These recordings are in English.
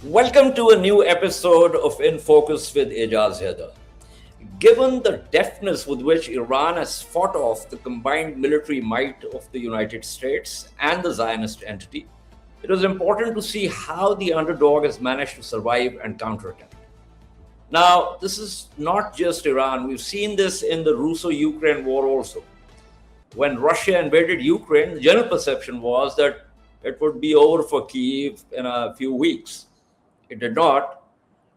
Welcome to a new episode of InFocus with Ejaz Haider. Given the deftness with which Iran has fought off the combined military might of the United States and the Zionist entity, it was important to see how the underdog has managed to survive and counterattack. Now, this is not just Iran. We've seen this in the Russo-Ukraine war also. When Russia invaded Ukraine, the general perception was that it would be over for Kyiv in a few weeks. It did not.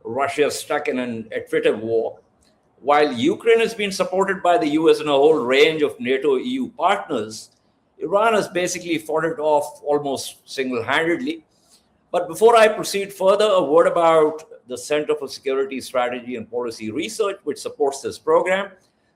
Russia is stuck in an attritive war. While Ukraine has been supported by the US and a whole range of NATO EU partners, Iran has basically fought it off almost single-handedly. But before I proceed further, a word about the Center for Security Strategy and Policy Research, which supports this program.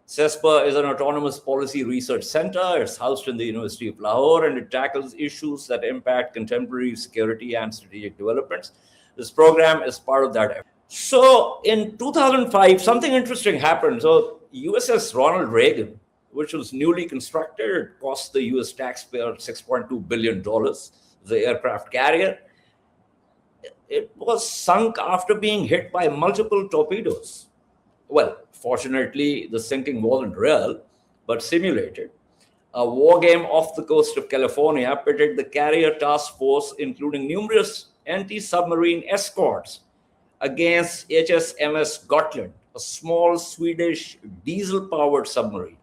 CESPA is an autonomous policy research center. It's housed in the University of Lahore, and it tackles issues that impact contemporary security and strategic developments. This program is part of that effort. So in 2005, something interesting happened. So USS Ronald Reagan, which was newly constructed, it cost the US taxpayer $6.2 billion, the aircraft carrier. It was sunk after being hit by multiple torpedoes. Well, fortunately, the sinking wasn't real, but simulated. A war game off the coast of California pitted the carrier task force, including numerous anti-submarine escorts, against HMS Gotland, a small Swedish diesel-powered submarine.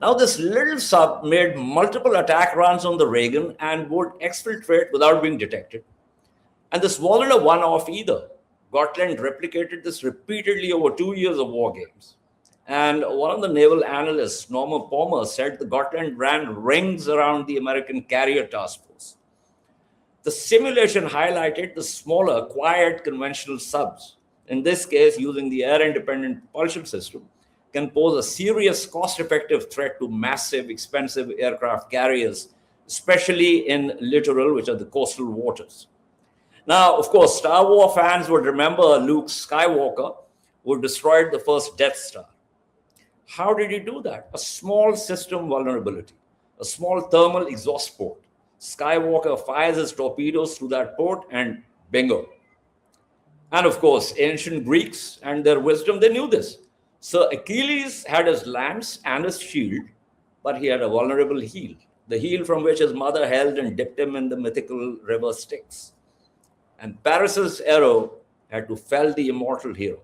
Now, this little sub made multiple attack runs on the Reagan and would exfiltrate without being detected. And this wasn't a one-off either. Gotland replicated this repeatedly over 2 years of war games. And one of the naval analysts, Norman Palmer, said the Gotland ran rings around the American carrier task force. The simulation highlighted the smaller, quiet conventional subs, in this case using the air-independent propulsion system, can pose a serious cost-effective threat to massive, expensive aircraft carriers, especially in littoral, which are the coastal waters. Now, of course, Star Wars fans would remember Luke Skywalker, who destroyed the first Death Star. How did he do that? A small system vulnerability, a small thermal exhaust port. Skywalker fires his torpedoes through that port and bingo. And of course, ancient Greeks and their wisdom, they knew this. So Achilles had his lance and his shield, but he had a vulnerable heel, the heel from which his mother held and dipped him in the mythical river Styx. And Paris's arrow had to fell the immortal hero.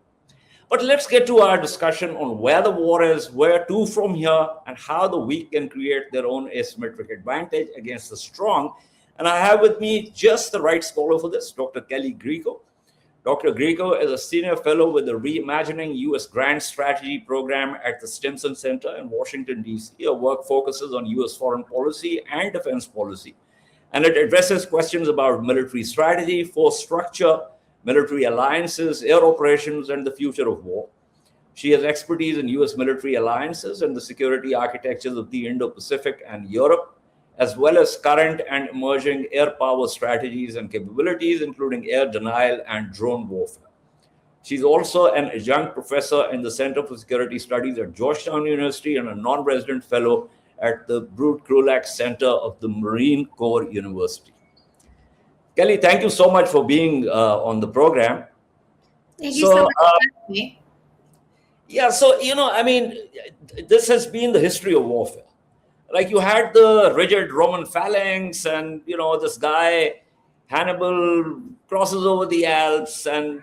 But let's get to our discussion on where the war is, where to from here, and how the weak can create their own asymmetric advantage against the strong. And I have with me just the right scholar for this, Dr. Kelly Grieco. Dr. Grieco is a senior fellow with the Reimagining U.S. Grand Strategy Program at the Stimson Center in Washington, D.C. Her work focuses on U.S. foreign policy and defense policy, and it addresses questions about military strategy, force structure, military alliances, air operations, and the future of war. She has expertise in U.S. military alliances and the security architectures of the Indo-Pacific and Europe, as well as current and emerging air power strategies and capabilities, including air denial and drone warfare. She's also an adjunct professor in the Center for Security Studies at Georgetown University and a non-resident fellow at the Brute Krulak Center of the Marine Corps University. Kelly, thank you so much for being on the program. Thank you so much for having me. Yeah, so, this has been the history of warfare. Like you had the rigid Roman phalanx and, this guy, Hannibal, crosses over the Alps and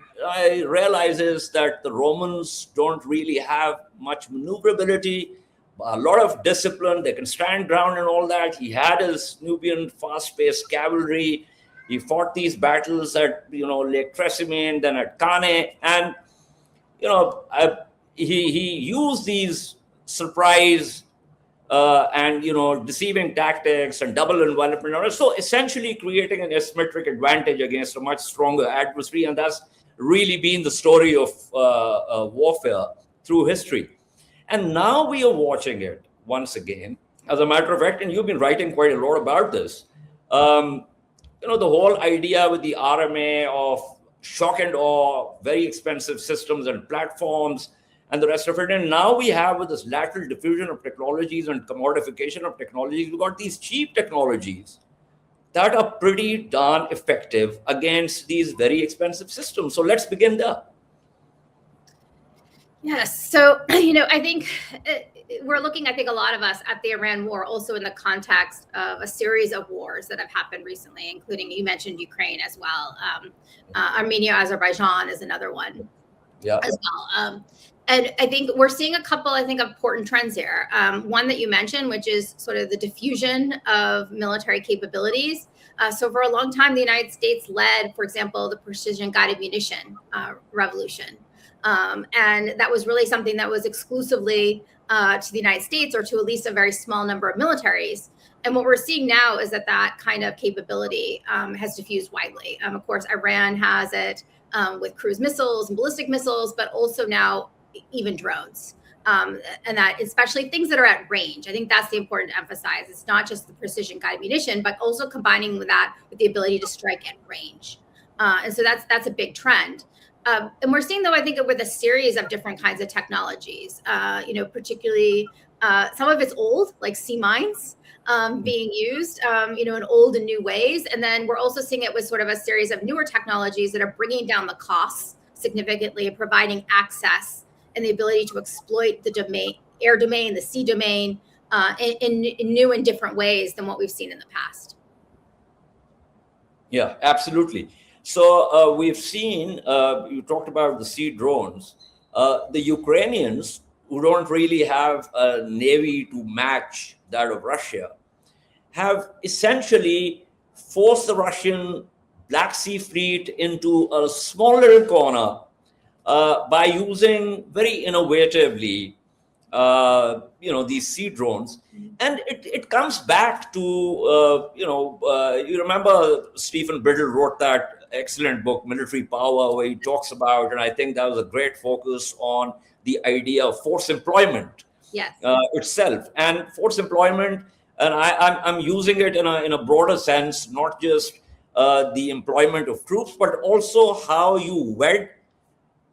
realizes that the Romans don't really have much maneuverability, a lot of discipline. They can stand ground and all that. He had his Nubian fast-paced cavalry. He fought these battles at, Lake Trasimene, then at Cannae. And, he used these surprise and, deceiving tactics and double envelopment. So essentially creating an asymmetric advantage against a much stronger adversary. And that's really been the story of warfare through history. And now we are watching it once again. As a matter of fact, and you've been writing quite a lot about this, the whole idea with the RMA of shock and awe, very expensive systems and platforms, and the rest of it. And now we have, with this lateral diffusion of technologies and commodification of technologies, we've got these cheap technologies that are pretty darn effective against these very expensive systems. So let's begin there. Yes. So, I think we're looking, I think a lot of us, at the Iran war also in the context of a series of wars that have happened recently, including, you mentioned Ukraine as well. Armenia, Azerbaijan is another one as well. And I think we're seeing a couple, important trends here. One that you mentioned, which is sort of the diffusion of military capabilities. So for a long time, the United States led, for example, the precision guided munition revolution. And that was really something that was exclusively to the United States, or to at least a very small number of militaries. And what we're seeing now is that kind of capability has diffused widely. Of course, Iran has it with cruise missiles and ballistic missiles, but also now even drones. And that especially things that are at range. I think that's the important to emphasize. It's not just the precision guided munition, but also combining with that with the ability to strike at range. And so that's a big trend. And we're seeing, though, I think with a series of different kinds of technologies, particularly some of it's old, like sea mines being used, in old and new ways. And then we're also seeing it with sort of a series of newer technologies that are bringing down the costs significantly and providing access and the ability to exploit the air domain, the sea domain in new and different ways than what we've seen in the past. Yeah, absolutely. So we've seen, you talked about the sea drones. The Ukrainians, who don't really have a navy to match that of Russia, have essentially forced the Russian Black Sea Fleet into a small little corner by using very innovatively, these sea drones. And it comes back to, you remember Stephen Brittle wrote that excellent book, Military Power, where he talks about, and I think that was a great focus on the idea of force employment itself. And force employment, and I'm using it in a broader sense, not just the employment of troops, but also how you wed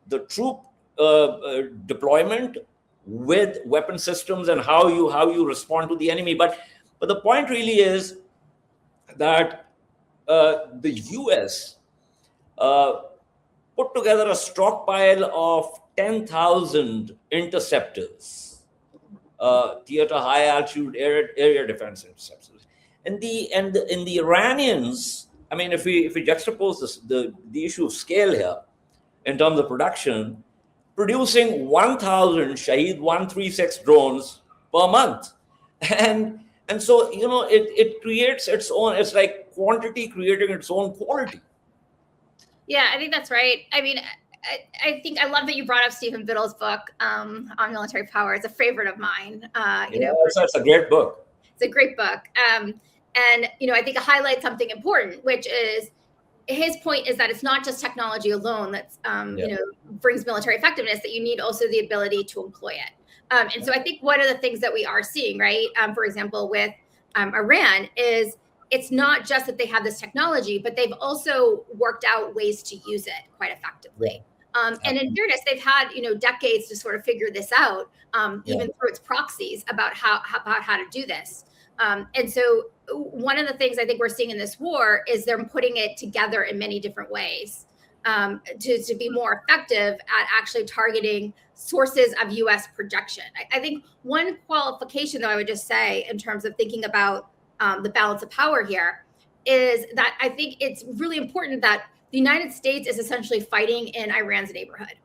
the troop deployment with weapon systems and how you respond to the enemy. But the point really is that the US put together a stockpile of 10,000 interceptors, theater high altitude area defense interceptors, and the Iranians. I mean, if we juxtapose the issue of scale here in terms of production, producing 1,000 Shahed 136 drones per month, and so it creates its own. It's like quantity creating its own quality. Yeah, I think that's right. I mean, I think I love that you brought up Stephen Biddle's book on military power. It's a favorite of mine. It's a great book. It's a great book. And I think it highlights something important, which is his point is that it's not just technology alone that's brings military effectiveness, that you need also the ability to employ it. And so I think one of the things that we are seeing, right, for example, with Iran is it's not just that they have this technology, but they've also worked out ways to use it quite effectively. And in fairness, they've had decades to sort of figure this out, even through its proxies about how to do this. And so one of the things I think we're seeing in this war is they're putting it together in many different ways to be more effective at actually targeting sources of U.S. projection. I think one qualification, though, I would just say in terms of thinking about the balance of power here is that I think it's really important that the United States is essentially fighting in Iran's neighborhood.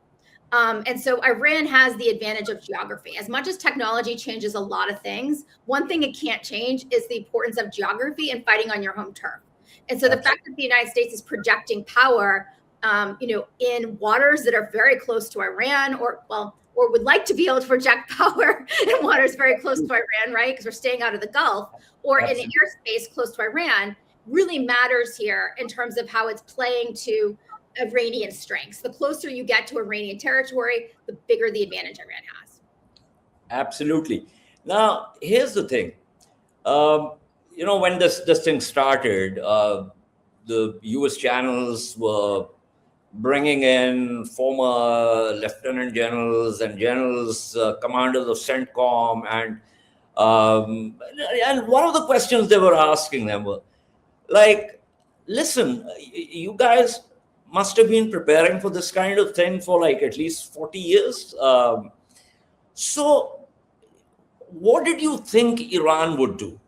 And so Iran has the advantage of geography. As much as technology changes a lot of things, one thing it can't change is the importance of geography and fighting on your home turf. And so the fact that the United States is projecting power, in waters that are very close to Iran, or would like to be able to project power in waters very close to Iran, right? Because we're staying out of the Gulf, or in airspace close to Iran, really matters here in terms of how it's playing to Iranian strengths. The closer you get to Iranian territory, the bigger the advantage Iran has. Absolutely. Now, here's the thing. When this thing started, the U.S. channels were bringing in former lieutenant generals and generals, commanders of CENTCOM, and one of the questions they were asking them were, like, listen, you guys must have been preparing for this kind of thing for like at least 40 years. So what did you think Iran would do?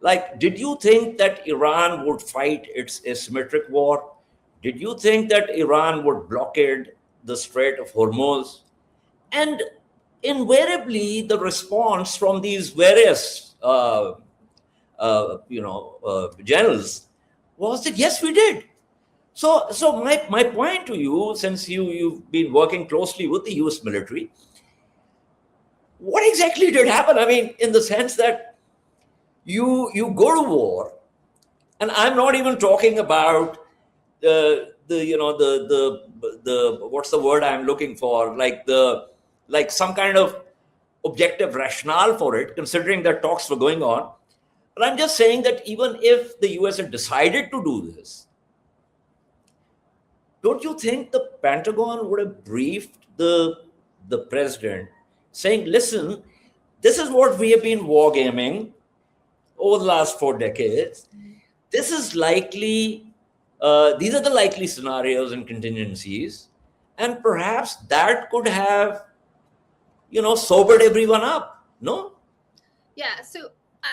Like, did you think that Iran would fight its asymmetric war? Did you think that Iran would blockade the Strait of Hormuz? And invariably, the response from these various, generals was that yes, we did. So my point to you, since you've been working closely with the U.S. military, what exactly did happen? I mean, in the sense that you go to war, and I'm not even talking about the what's the word I'm looking for, like some kind of objective rationale for it, considering that talks were going on. But I'm just saying that even if the US had decided to do this, don't you think the Pentagon would have briefed the president saying, listen, this is what we have been wargaming over the last 4 decades. This is likely, these are the likely scenarios and contingencies. And perhaps that could have, sobered everyone up, no? Yeah, so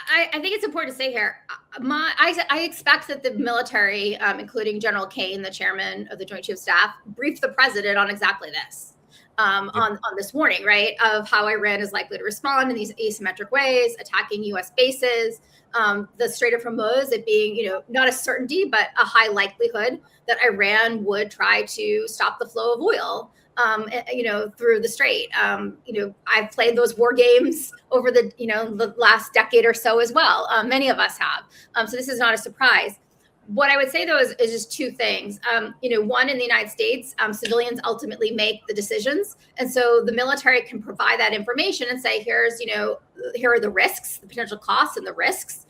I think it's important to say here, I expect that the military, including General Kane, the chairman of the Joint Chiefs of Staff, briefed the president on exactly this, on this warning, right, of how Iran is likely to respond in these asymmetric ways, attacking U.S. bases, the Strait of Hormuz, it being, not a certainty, but a high likelihood that Iran would try to stop the flow of oil, through the strait. I've played those war games over the last decade or so as well. Many of us have. So this is not a surprise. What I would say, though, is just 2 things. One, in the United States, civilians ultimately make the decisions. And so the military can provide that information and say, here are the risks, the potential costs and the risks.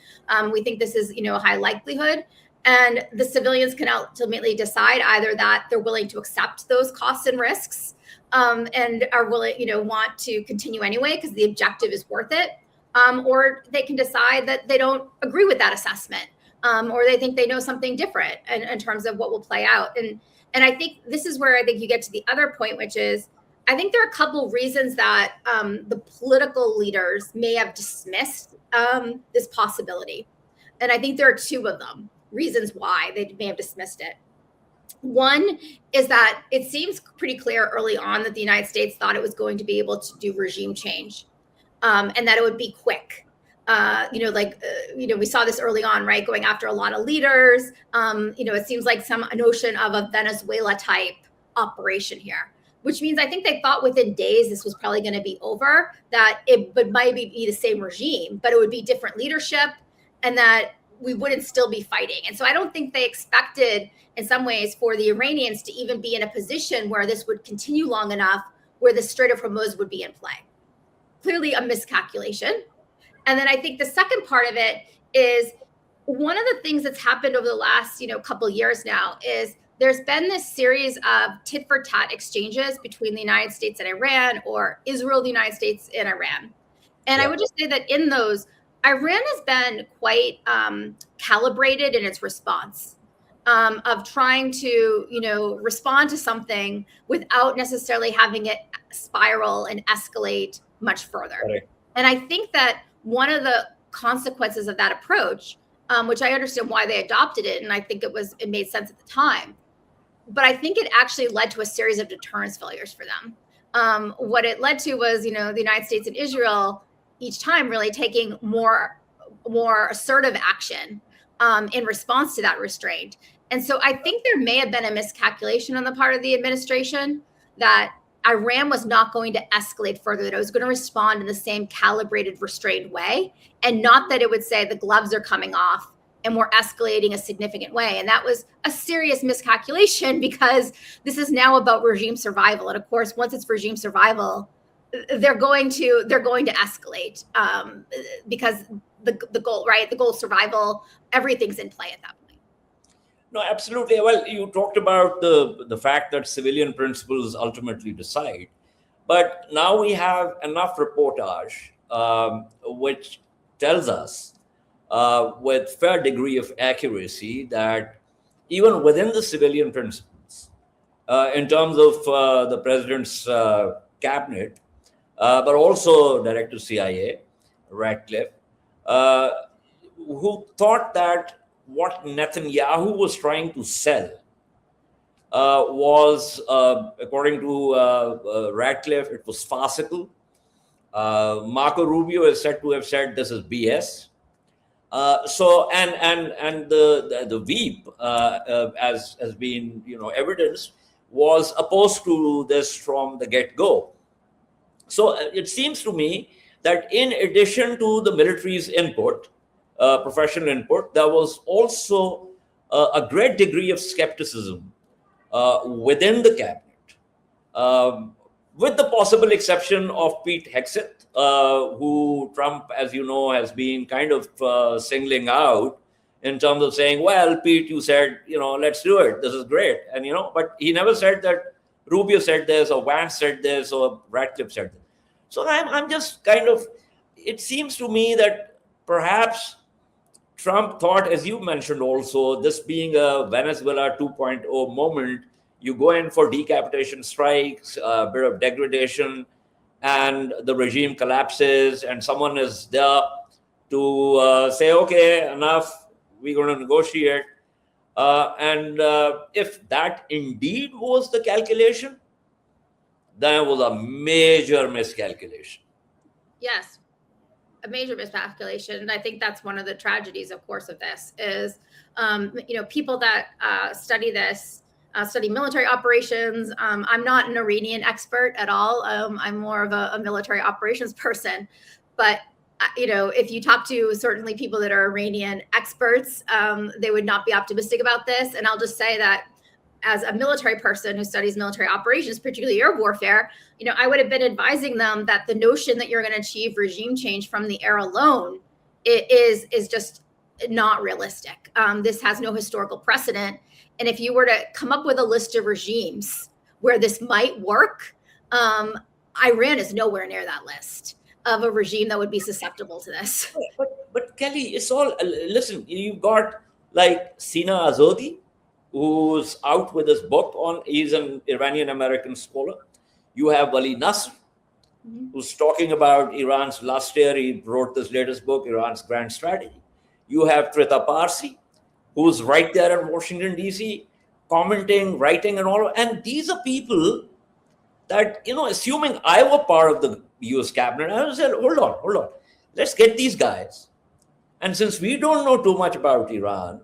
We think this is, a high likelihood. And the civilians can ultimately decide either that they're willing to accept those costs and risks, and are willing, want to continue anyway because the objective is worth it, or they can decide that they don't agree with that assessment, or they think they know something different in terms of what will play out. And I think this is where I think you get to the other point, which is I think there are a couple of reasons that the political leaders may have dismissed this possibility, and I think there are 2 of them. Reasons why they may have dismissed it. One is that it seems pretty clear early on that the United States thought it was going to be able to do regime change, and that it would be quick. We saw this early on, right? Going after a lot of leaders. It seems like some notion of a Venezuela type operation here, which means I think they thought within days this was probably going to be over, that it would maybe be the same regime, but it would be different leadership, and that we wouldn't still be fighting. And so I don't think they expected in some ways for the Iranians to even be in a position where this would continue long enough where the Strait of Hormuz would be in play. Clearly a miscalculation. And then I think the second part of it is one of the things that's happened over the last, couple of years now is there's been this series of tit for tat exchanges between the United States and Iran, or Israel, the United States, and Iran. And I would just say that in those, Iran has been quite calibrated in its response, of trying to, respond to something without necessarily having it spiral and escalate much further. Right. And I think that one of the consequences of that approach, which I understand why they adopted it, and I think it made sense at the time, but I think it actually led to a series of deterrence failures for them. What it led to was, the United States and Israel each time really taking more assertive action in response to that restraint. And so I think there may have been a miscalculation on the part of the administration that Iran was not going to escalate further, that it was going to respond in the same calibrated, restrained way, and not that it would say the gloves are coming off and we're escalating a significant way. And that was a serious miscalculation because this is now about regime survival. And of course, once it's regime survival, they're going to escalate because the goal, right? The goal of survival, everything's in play at that point. No, absolutely. Well, you talked about the fact that civilian principles ultimately decide, but now we have enough reportage which tells us with fair degree of accuracy that even within the civilian principles, in terms of the president's cabinet, but also Director CIA, Ratcliffe, who thought that what Netanyahu was trying to sell was, according to Ratcliffe, it was farcical. Marco Rubio is said to have said this is BS. And the Veep, as has been evidenced, was opposed to this from the get-go. So it seems to me that in addition to the military's input, professional input, there was also a great degree of skepticism within the cabinet, with the possible exception of Pete Hegseth, who Trump, as you know, has been kind of singling out in terms of saying, well, Pete, you said, let's do it. This is great. And, but he never said that Rubio said this or Vance said this or Ratcliffe said this. So I'm just kind of, it seems to me that perhaps Trump thought, as you mentioned also, this being a Venezuela 2.0 moment, you go in for decapitation strikes, a bit of degradation, and the regime collapses, and someone is there to say, okay, enough, we're going to negotiate. If that indeed was the calculation, then it was a major miscalculation. Yes, a major miscalculation. And I think that's one of the tragedies, of course, of this is, people that study this, study military operations. I'm not an Iranian expert at all. I'm more of a military operations person. But, if you talk to certainly people that are Iranian experts, they would not be optimistic about this. And I'll just say that as a military person who studies military operations, particularly air warfare, I would have been advising them that the notion that you're going to achieve regime change from the air alone is just not realistic. This has no historical precedent. And if you were to come up with a list of regimes where this might work, Iran is nowhere near that list of a regime that would be susceptible to this. But Kelly, it's all, listen, you've got like Sina Azodi, who's out with his book he's an Iranian American scholar. You have Ali Nasr, who's talking about Iran's last year. He wrote this latest book, Iran's Grand Strategy. You have Trita Parsi, who's right there in Washington, D.C., commenting, writing, and all. And these are people that, assuming I were part of the US cabinet, I would say, hold on. Let's get these guys. And since we don't know too much about Iran,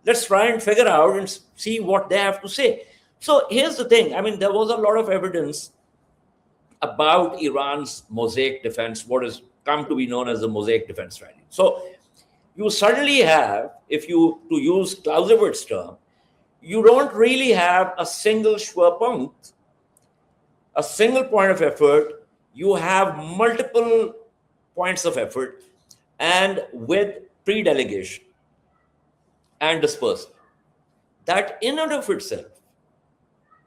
let's try and figure out and see what they have to say. So here's the thing. I mean, there was a lot of evidence about Iran's mosaic defense, what has come to be known as the mosaic defense strategy. So you suddenly have, to use Clausewitz's term, you don't really have a single Schwerpunkt, a single point of effort. You have multiple points of effort and with pre-delegation and dispersal. That in and of itself,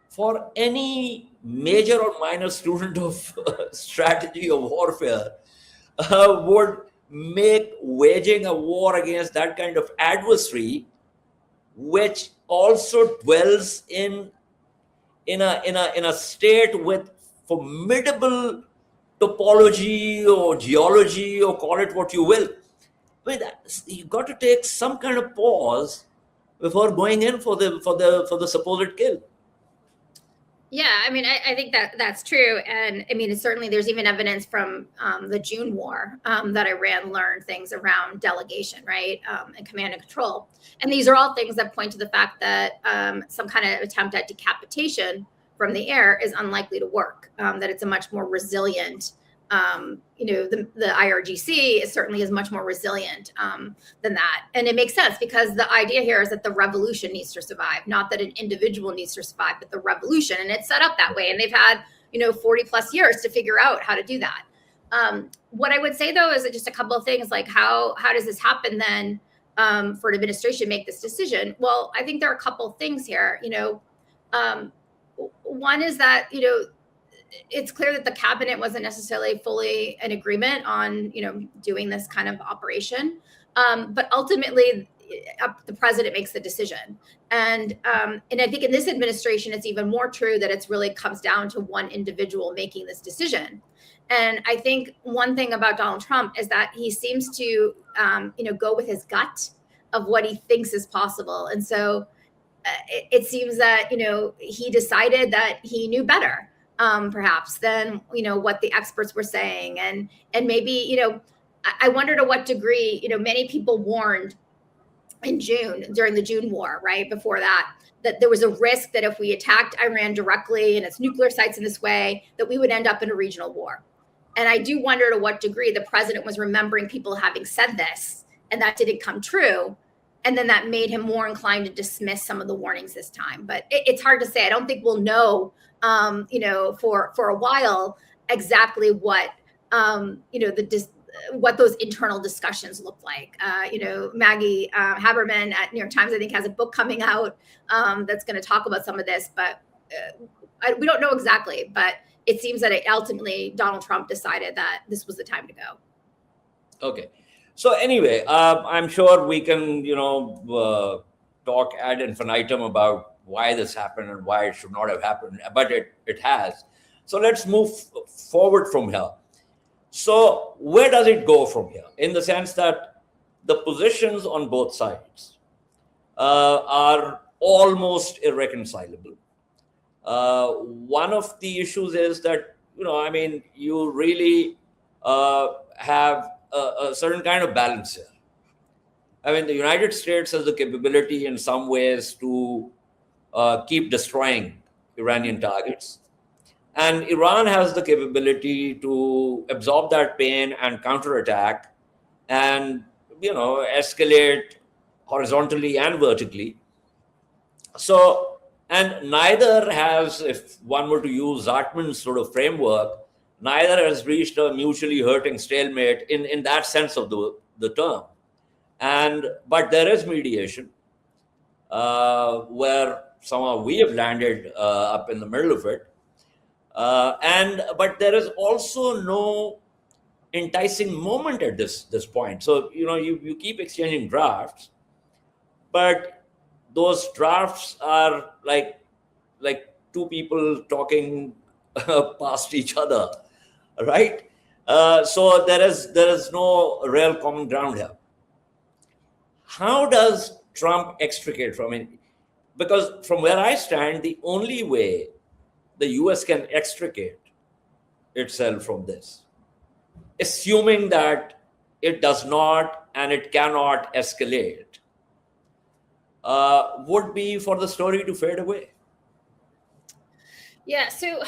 for any major or minor student of strategy of warfare, would make waging a war against that kind of adversary, which also dwells in a state with formidable topology or geology, or call it what you will. You got to take some kind of pause before going in for the supposed kill. Yeah, I mean, I think that's true. And I mean, certainly there's even evidence from the June War that Iran learned things around delegation, right? And command and control. And these are all things that point to the fact that some kind of attempt at decapitation from the air is unlikely to work, that it's a much more resilient, the IRGC certainly is much more resilient than that. And it makes sense because the idea here is that the revolution needs to survive, not that an individual needs to survive, but the revolution. And it's set up that way. And they've had, 40 plus years to figure out how to do that. What I would say, though, is just a couple of things like how does this happen then for an administration to make this decision? Well, I think there are a couple of things here. One is that, it's clear that the cabinet wasn't necessarily fully in agreement on, doing this kind of operation. But ultimately, the president makes the decision. And I think in this administration, it's even more true that it's really comes down to one individual making this decision. And I think one thing about Donald Trump is that he seems to, go with his gut of what he thinks is possible. And so it seems that, he decided that he knew better, perhaps, than, what the experts were saying. And maybe, I wonder to what degree, many people warned in June, during the June war, right, before that there was a risk that if we attacked Iran directly and its nuclear sites in this way, that we would end up in a regional war. And I do wonder to what degree the president was remembering people having said this, and that didn't come true. And then that made him more inclined to dismiss some of the warnings this time. But it's hard to say. I don't think we'll know, for a while exactly what, what those internal discussions look like. Maggie Haberman at New York Times, I think, has a book coming out that's going to talk about some of this. But we don't know exactly. But it seems that ultimately Donald Trump decided that this was the time to go. Okay. So anyway, I'm sure we can, talk ad infinitum about why this happened and why it should not have happened, but it has. So let's move forward from here. So where does it go from here? In the sense that the positions on both sides are almost irreconcilable. One of the issues is that, you really have a certain kind of balance here. The United States has the capability in some ways to keep destroying Iranian targets. And Iran has the capability to absorb that pain and counterattack and, escalate horizontally and vertically. So, and neither has, if one were to use Zartman's sort of framework, neither has reached a mutually hurting stalemate in that sense of the term. But there is mediation where somehow we have landed up in the middle of it. But there is also no enticing moment at this point. So, you keep exchanging drafts, but those drafts are like two people talking past each other, right? So there is no real common ground here. How does Trump extricate from it? Because from where I stand, the only way the US can extricate itself from this, assuming that it does not and it cannot escalate, would be for the story to fade away. Yeah, so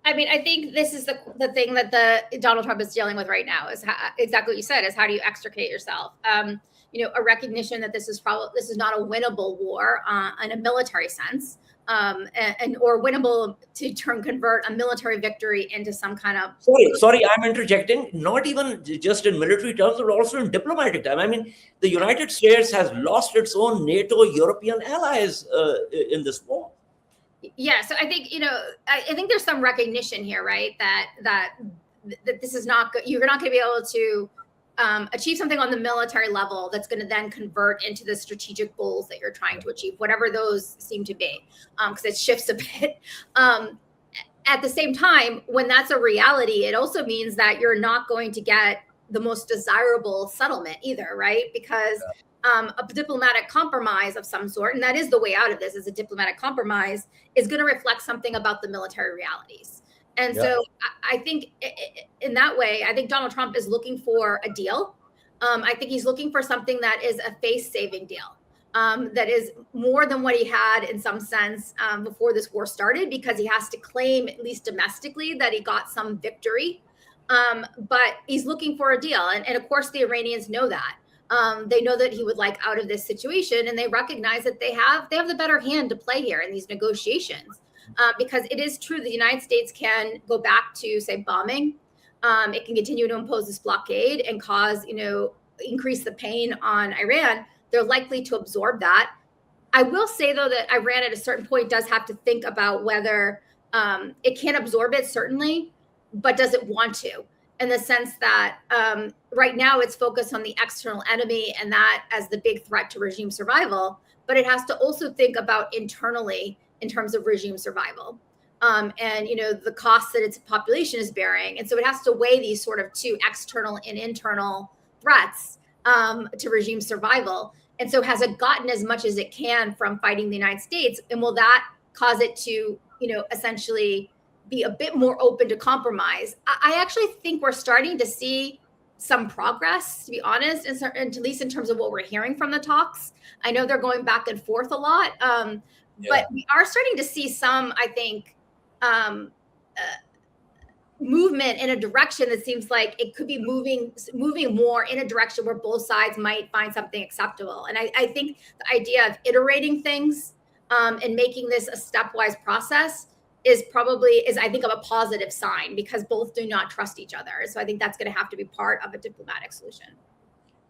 I think this is the thing that the Donald Trump is dealing with right now is exactly what you said, is how do you extricate yourself? A recognition that this is not a winnable war in a military sense, or winnable to convert a military victory into some kind of. Sorry, I'm interjecting. Not even just in military terms, but also in diplomatic terms. The United States has lost its own NATO European allies in this war. Yeah, so I think I think there's some recognition here, right? That this is not good. You're not going to be able to achieve something on the military level that's going to then convert into the strategic goals that you're trying to achieve, whatever those seem to be, because it shifts a bit. At the same time, when that's a reality, it also means that you're not going to get the most desirable settlement either, right? Because a diplomatic compromise of some sort, and that is the way out of this, is a diplomatic compromise, is going to reflect something about the military realities. And so I think in that way, I think Donald Trump is looking for a deal. I think he's looking for something that is a face-saving deal, that is more than what he had in some sense before this war started, because he has to claim, at least domestically, that he got some victory. But he's looking for a deal. And of course, the Iranians know that. They know that he would like out of this situation, and they recognize that they have the better hand to play here in these negotiations. Because it is true the United States can go back to, say, bombing. It can continue to impose this blockade and cause, increase the pain on Iran. They're likely to absorb that. I will say, though, that Iran at a certain point does have to think about whether it can absorb it, certainly, but does it want to? in the sense that right now it's focused on the external enemy and that as the big threat to regime survival, but it has to also think about internally in terms of regime survival. And, you know, the costs that its population is bearing. And so it has to weigh these sort of two external and internal threats to regime survival. And so has it gotten as much as it can from fighting the United States? And will that cause it to, you know, essentially be a bit more open to compromise? I actually think we're starting to see some progress, to be honest, and at least in terms of what we're hearing from the talks. I know they're going back and forth a lot, but we are starting to see some, I think, movement in a direction that seems like it could be moving more in a direction where both sides might find something acceptable. And I think the idea of iterating things and making this a stepwise process is I think, of a positive sign, because both do not trust each other. So I think that's going to have to be part of a diplomatic solution.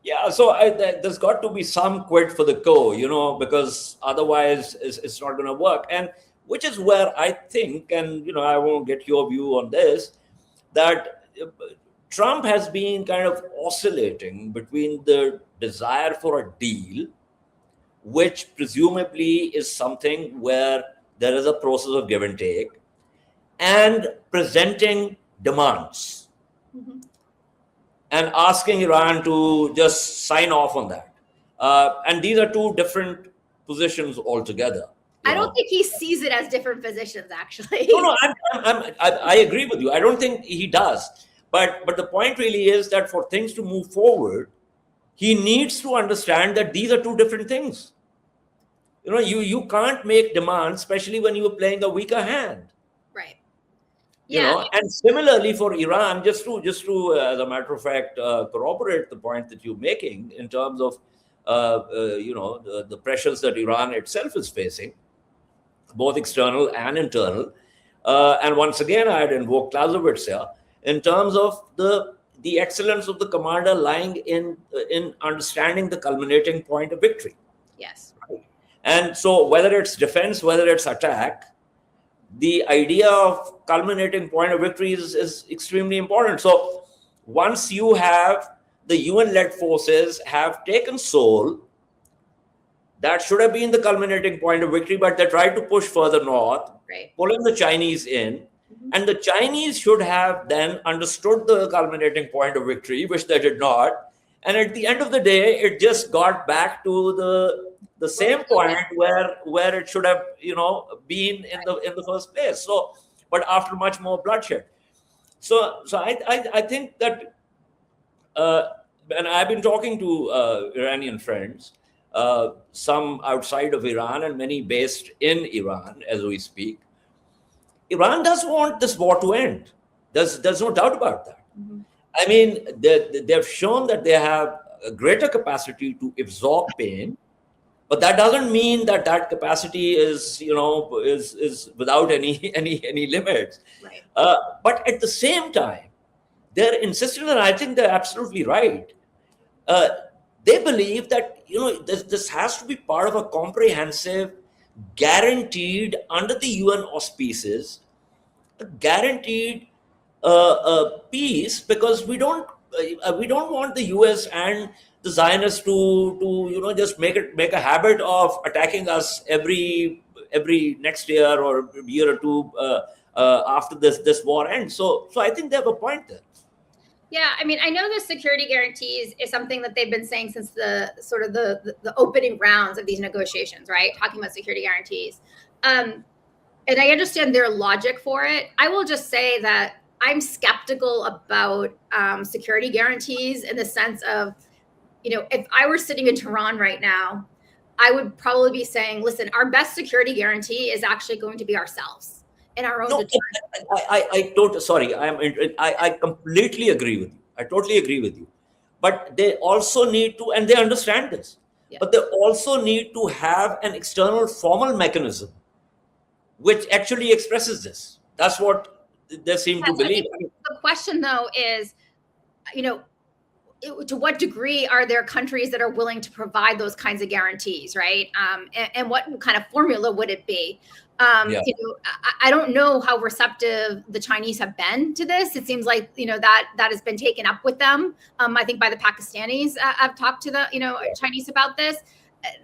Yeah, so there's got to be some quid for the quo, you know, because otherwise it's not going to work. And which is where I think, and, you know, I won't get your view on this, that Trump has been kind of oscillating between the desire for a deal, which presumably is something where there is a process of give and take, and presenting demands and asking Iran to just sign off on that. And these are two different positions altogether. I don't think he sees it as different positions, actually. No, I agree with you. I don't think he does. But the point really is that for things to move forward, he needs to understand that these are two different things. You know, you can't make demands, especially when you're playing a weaker hand. Right. You know, and similarly for Iran, just to as a matter of fact, corroborate the point that you're making in terms of you know, the pressures that Iran itself is facing, both external and internal. And once again, I'd invoke Clausewitz here in terms of the excellence of the commander lying in understanding the culminating point of victory. Yes. And so whether it's defense, whether it's attack, the idea of culminating point of victory is extremely important. So once you have the UN-led forces have taken Seoul, that should have been the culminating point of victory, but they tried to push further north, pulling the Chinese in. And the Chinese should have then understood the culminating point of victory, which they did not. And at the end of the day, it just got back to the same point where it should have, you know, been in the first place. So, but after much more bloodshed. So I think that, and I've been talking to Iranian friends, some outside of Iran and many based in Iran as we speak. Iran does want this war to end. There's no doubt about that. I mean, they've shown that they have a greater capacity to absorb pain, but that doesn't mean that capacity is, you know, is without any limits. Right. But at the same time, they're insistent, and I think they're absolutely right. They believe that, you know, this has to be part of a comprehensive, guaranteed under the UN auspices, a guaranteed peace, because we don't want the US and the Zionists to you know, just make a habit of attacking us every next year or year or two after this war ends. So I think they have a point there. Yeah, I mean, I know the security guarantees is something that they've been saying since the sort of the opening rounds of these negotiations, right? Talking about security guarantees. And I understand their logic for it. I will just say that I'm skeptical about security guarantees in the sense of, you know, if I were sitting in Tehran right now, I would probably be saying, listen, our best security guarantee is actually going to be ourselves. In our own I completely agree with you. I totally agree with you. But they also need to, and they understand this, but they also need to have an external formal mechanism which actually expresses this. That's what they seem to believe. The question, though, is, you know, to what degree are there countries that are willing to provide those kinds of guarantees, right? And what kind of formula would it be? Yeah. You know, I don't know how receptive the Chinese have been to this. It seems like, you know, that has been taken up with them. I think by the Pakistanis. I've talked to the, you know, Chinese about this.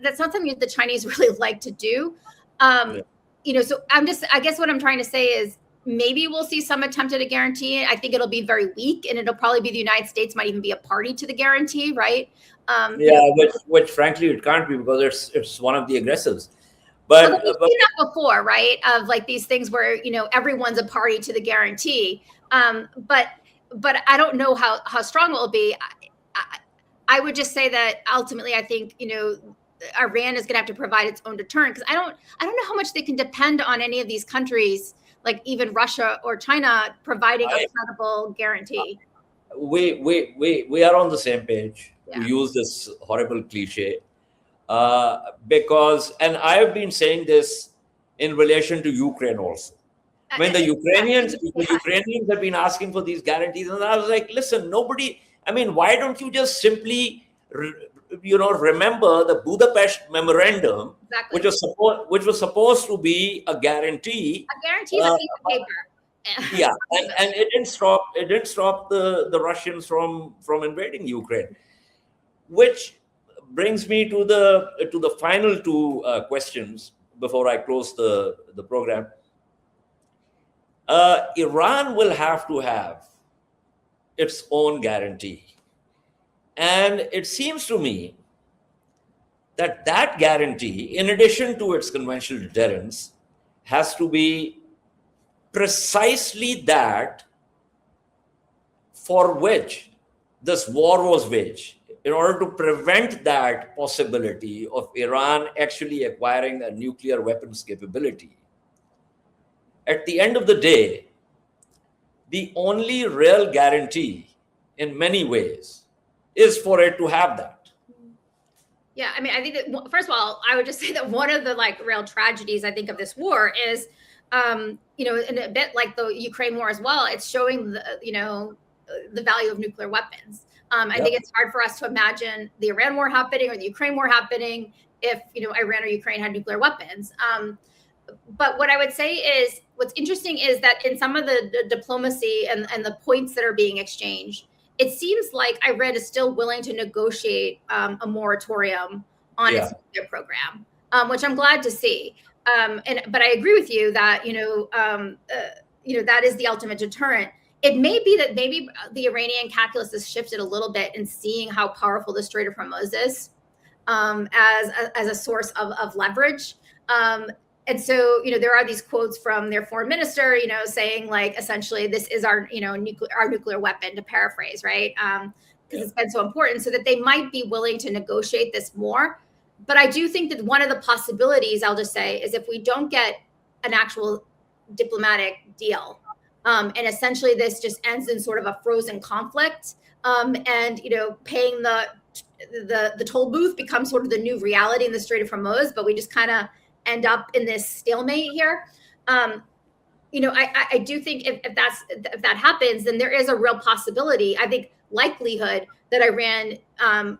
That's not something that the Chinese really like to do. You know, so I guess what I'm trying to say is maybe we'll see some attempt at a guarantee. I think it'll be very weak, and it'll probably be the United States might even be a party to the guarantee, right? Yeah, which frankly it can't be, because it's one of the aggressors. But we've seen that before, right? Of like these things where, you know, everyone's a party to the guarantee. But I don't know how strong it will be. I would just say that ultimately, I think, you know, Iran is going to have to provide its own deterrent, because I don't know how much they can depend on any of these countries, like even Russia or China, providing a credible guarantee. We are on the same page, to use this horrible cliche, because, and I've been saying this in relation to Ukraine also. I mean, the Ukrainians have been asking for these guarantees, and I was like, listen, nobody. I mean, why don't you just simply, you know, remember the Budapest Memorandum, which was supposed to be a guarantee. A guarantee is a piece of paper. Yeah, and it didn't stop the Russians from invading Ukraine, which brings me to the final two questions before I close the program. Iran will have to have its own guarantee, and it seems to me that guarantee, in addition to its conventional deterrence, has to be precisely that for which this war was waged, in order to prevent that possibility of Iran actually acquiring a nuclear weapons capability. At the end of the day, the only real guarantee in many ways is for it to have that. Yeah, I mean, I think that, first of all, I would just say that one of the like real tragedies, I think, of this war is, you know, and a bit like the Ukraine war as well, it's showing the, you know, the value of nuclear weapons. I think it's hard for us to imagine the Iran war happening or the Ukraine war happening if, you know, Iran or Ukraine had nuclear weapons. But what I would say is, what's interesting is that in some of the diplomacy and the points that are being exchanged, it seems like Iran is still willing to negotiate a moratorium on its nuclear program, which I'm glad to see. But I agree with you that, you know, that is the ultimate deterrent. It may be that maybe the Iranian calculus has shifted a little bit in seeing how powerful the Strait of Hormuz is as a source of leverage. And so, you know, there are these quotes from their foreign minister, you know, saying like, essentially, this is our, you know, our nuclear weapon, to paraphrase, right? Because it's been so important, so that they might be willing to negotiate this more. But I do think that one of the possibilities, I'll just say, is if we don't get an actual diplomatic deal, and essentially this just ends in sort of a frozen conflict, and, you know, paying the toll booth becomes sort of the new reality in the Strait of Hormuz, but we just kind of end up in this stalemate here. You know, I do think if that happens, then there is a real possibility, I think, likelihood that Iran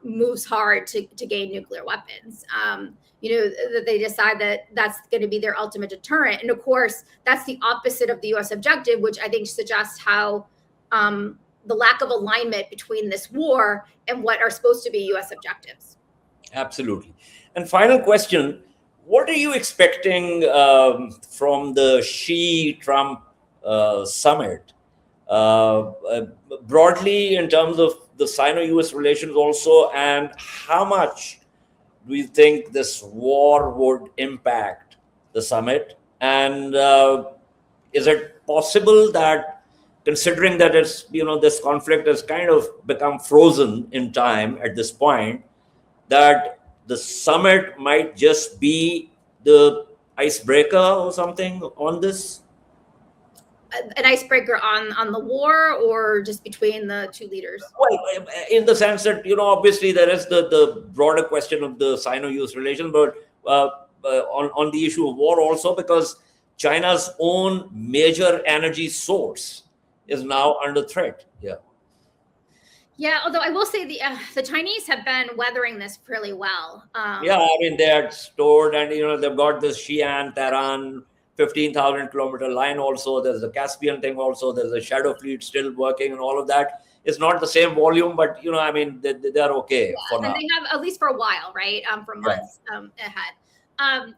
moves hard to gain nuclear weapons. You know, that they decide that that's going to be their ultimate deterrent. And of course, that's the opposite of the U.S. objective, which I think suggests how the lack of alignment between this war and what are supposed to be U.S. objectives. Absolutely. And final question, what are you expecting from the Xi-Trump summit? Broadly, in terms of the Sino-US relations also, and how much do you think this war would impact the summit? And is it possible that, considering that it's, you know, this conflict has kind of become frozen in time at this point, that the summit might just be the icebreaker or something on this? An icebreaker on the war, or just between the two leaders? Well, in the sense that, you know, obviously there is the broader question of the Sino-US relations, but on the issue of war also, because China's own major energy source is now under threat. Yeah, although I will say the Chinese have been weathering this fairly well. Yeah, I mean, they are stored, and, you know, they've got this Xi'an, Tehran 15,000 kilometer line also. There's the Caspian thing also. There's a shadow fleet still working and all of that. It's not the same volume, but, I mean, they're okay for now. And they have, at least for a while, right? For months ahead.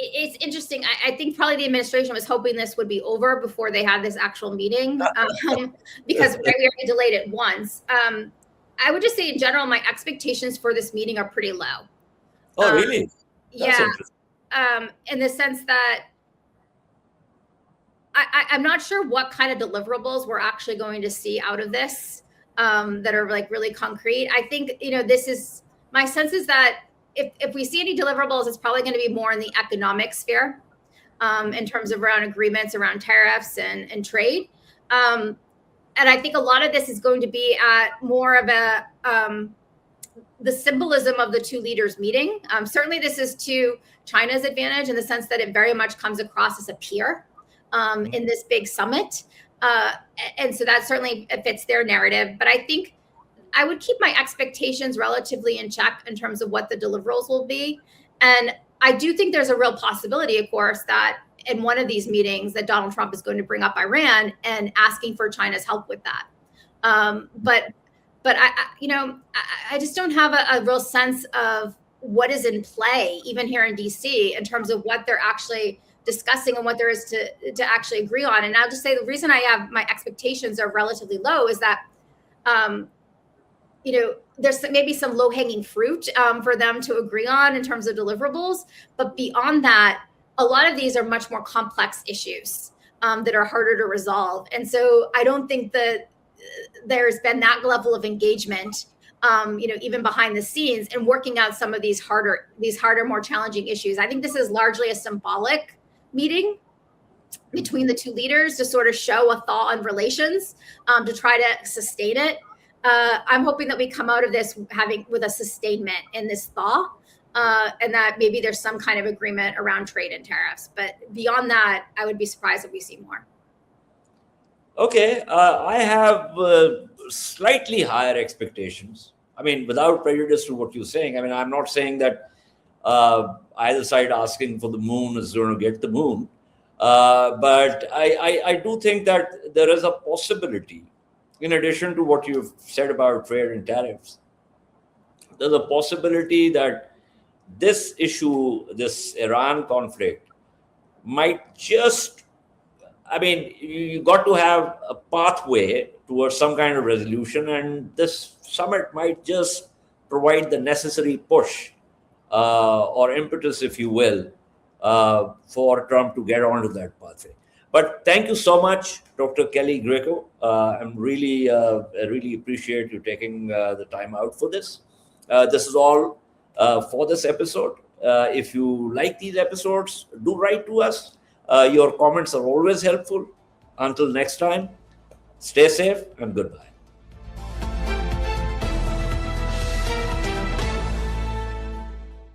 It's interesting. I think probably the administration was hoping this would be over before they had this actual meeting, because we already delayed it once. I would just say in general, my expectations for this meeting are pretty low. Oh, really? That's interesting. In the sense that I'm not sure what kind of deliverables we're actually going to see out of this that are like really concrete. I think, this is, my sense is that if we see any deliverables, it's probably going to be more in the economic sphere in terms of around agreements around tariffs and trade. And I think a lot of this is going to be at more of the symbolism of the two leaders meeting. Certainly this is to China's advantage in the sense that it very much comes across as a peer in this big summit. And so that certainly fits their narrative. But I think I would keep my expectations relatively in check in terms of what the deliverables will be. And I do think there's a real possibility, of course, that in one of these meetings that Donald Trump is going to bring up Iran and asking for China's help with that. But I just don't have a real sense of what is in play, even here in DC, in terms of what they're actually discussing and what there is to actually agree on. And I'll just say the reason I have my expectations are relatively low is that, there's maybe some low-hanging fruit for them to agree on in terms of deliverables. But beyond that, a lot of these are much more complex issues that are harder to resolve. And so I don't think that there's been that level of engagement, even behind the scenes and working out some of these harder, more challenging issues. I think this is largely a symbolic meeting between the two leaders to sort of show a thaw on relations, to try to sustain it. I'm hoping that we come out of this with a sustainment in this thaw, and that maybe there's some kind of agreement around trade and tariffs. But beyond that, I would be surprised if we see more. Okay, I have slightly higher expectations. I mean, without prejudice to what you're saying. I mean, I'm not saying that either side asking for the moon is going to get the moon. But I do think that there is a possibility, in addition to what you've said about trade and tariffs, there's a possibility that this issue, this Iran conflict, might just, I mean, you got to have a pathway towards some kind of resolution, and this summit might just provide the necessary push or impetus, if you will, for Trump to get onto that pathway. But thank you so much, Dr. Kelly Grieco. I really appreciate you taking the time out for this. This is all for this episode. If you like these episodes, do write to us. Your comments are always helpful. Until next time, stay safe and goodbye.